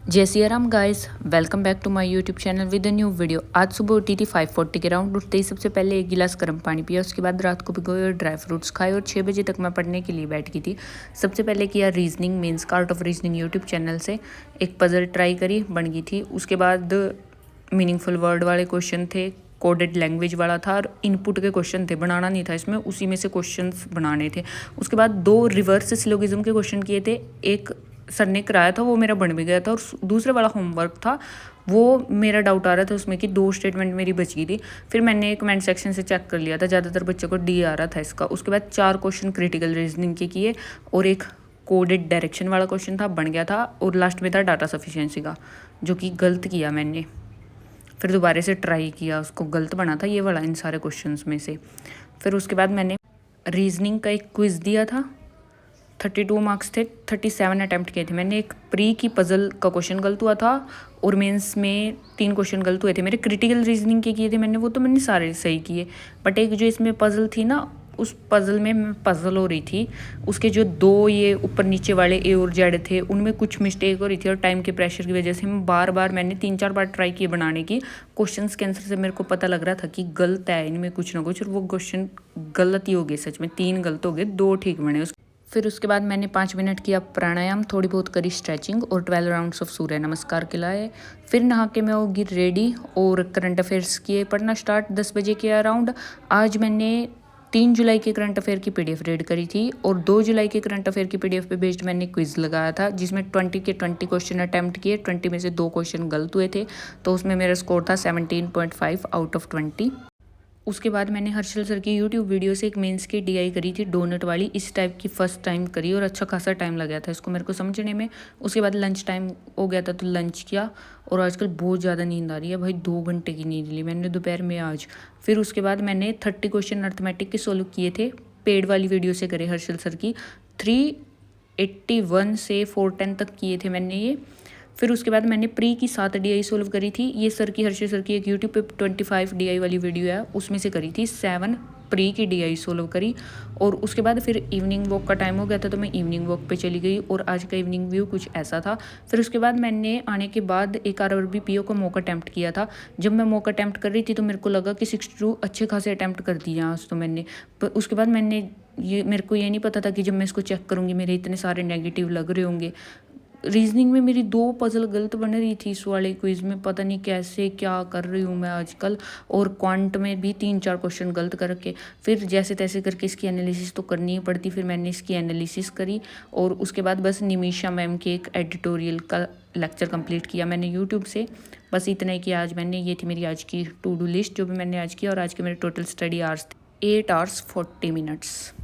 जय Siya Ram guys, welcome back to my YouTube channel with a new video. आज सुबह उठी थी 5:40 के राउंड। उठते ही सबसे पहले एक गिलास गर्म पानी पिया, उसके बाद रात को भिगोए और ड्राई फ्रूट्स खाए और 6 बजे तक मैं पढ़ने के लिए बैठ गई थी। सबसे पहले किया reasoning means art of reasoning YouTube channel से एक पजल ट्राई करी, बन गई थी। उसके बाद मीनिंगफुल वर्ड वाले क्वेश्चन थे, कोडेड लैंग्वेज वाला था और इनपुट के क्वेश्चन थे, बनाना नहीं था इसमें, उसी में से क्वेश्चंस बनाने थे। उसके बाद 2 रिवर्स सिलोगिज्म के क्वेश्चन किए थे, एक सर ने कराया था वो मेरा बन भी गया था और दूसरे वाला होमवर्क था वो मेरा डाउट आ रहा था उसमें कि 2 स्टेटमेंट मेरी बच गई थी। फिर मैंने कमेंट सेक्शन से चेक कर लिया था, ज़्यादातर बच्चों को डी आ रहा था इसका। उसके बाद 4 क्वेश्चन क्रिटिकल रीजनिंग के किए और एक कोडेड डायरेक्शन वाला क्वेश्चन था, बन गया था। और लास्ट में था डाटा सफिशिएंसी का, जो कि गलत किया मैंने। फिर दोबारा से ट्राई किया, उसको गलत बना था ये वाला इन सारे क्वेश्चंस में से। फिर उसके बाद मैंने रीजनिंग का एक क्विज़ दिया था, 32 मार्क्स थे, 37 अटैम्प्ट किए थे मैंने। एक प्री की पजल का क्वेश्चन गलत हुआ था और मेंस में 3 क्वेश्चन गलत हुए थे मेरे। क्रिटिकल रीजनिंग के किए थे मैंने, वो तो मैंने सारे सही किए, बट एक जो इसमें पजल थी ना, उस पजल में मैं पजल हो रही थी, उसके जो 2 ये ऊपर नीचे वाले ए और जेड थे उनमें कुछ मिस्टेक हो रही थी और टाइम के प्रेशर की वजह से मैं मैंने 3-4 बार ट्राई किए बनाने की। क्वेश्चंस के आंसर से मेरे को पता लग रहा था कि गलत है इनमें कुछ ना कुछ, और वो क्वेश्चन गलत ही हो गए सच में। 3 गलत हो गए, 2 ठीक बने। फिर उसके बाद मैंने 5 मिनट किया प्राणायाम, थोड़ी बहुत करी स्ट्रेचिंग और 12 राउंड्स ऑफ सूर्य नमस्कार के लाए। फिर नहा के मैं होगी रेडी और करंट अफेयर्स किए पढ़ना स्टार्ट 10 बजे के अराउंड। आज मैंने 3 जुलाई के करंट अफेयर की पीडीएफ रीड करी थी और 2 जुलाई के करंट अफेयर की पीडीएफ पे बेस्ड मैंने क्विज लगाया था, जिसमें 20 के 20 क्वेश्चन अटैम्प्ट किए। 20 में से 2 क्वेश्चन गलत हुए थे, तो उसमें मेरा स्कोर था 17.5 आउट ऑफ 20। उसके बाद मैंने हर्षल सर की यूट्यूब वीडियो से एक मेंस की डीआई करी थी, डोनट वाली, इस टाइप की फर्स्ट टाइम करी और अच्छा खासा टाइम लगा था इसको मेरे को समझने में। उसके बाद लंच टाइम हो गया था तो लंच किया और आजकल बहुत ज़्यादा नींद आ रही है भाई, 2 घंटे की नींद ली मैंने दोपहर में आज। फिर उसके बाद मैंने 30 क्वेश्चन अर्थमेटिक के सोल्व किए थे, पेड वाली वीडियो से करे हर्षल सर की। 381 से 410 तक किए थे मैंने ये। फिर उसके बाद मैंने प्री की 7 डीआई सोल्व करी थी, ये सर की हर्षल सर की एक यूट्यूब पे 25 डीआई वाली वीडियो है, उसमें से करी थी 7 प्री की डीआई सोल्व करी। और उसके बाद फिर इवनिंग वॉक का टाइम हो गया था तो मैं इवनिंग वॉक पे चली गई और आज का इवनिंग व्यू कुछ ऐसा था। फिर उसके बाद मैंने आने के बाद एक RRBPO को मॉक अटैम्प्ट किया था। जब मैं मॉक अटैम्प्ट कर रही थी तो मेरे को लगा कि 62 अच्छे खासे अटैम्प्ट कर दिए आज तो मैंने। उसके बाद मैंने मेरे को ये नहीं पता था कि जब मैं इसको चेक करूँगी मेरे इतने सारे नेगेटिव लग रहे होंगे। रीजनिंग में मेरी 2 पजल गलत बन रही थी इस वाले क्विज में, पता नहीं कैसे क्या कर रही हूँ मैं आजकल। और क्वांट में भी 3-4 क्वेश्चन गलत करके फिर जैसे तैसे करके इसकी एनालिसिस तो करनी ही पड़ती। फिर मैंने इसकी एनालिसिस करी और उसके बाद बस निमिषा मैम के एक एडिटोरियल का लेक्चर कंप्लीट किया मैंने यूट्यूब से। बस इतना ही किया आज मैंने। ये थी मेरी आज की टू डू लिस्ट जो भी मैंने आज किया, और आज के मेरे टोटल स्टडी आवर्स थे 8 hours 40 minutes।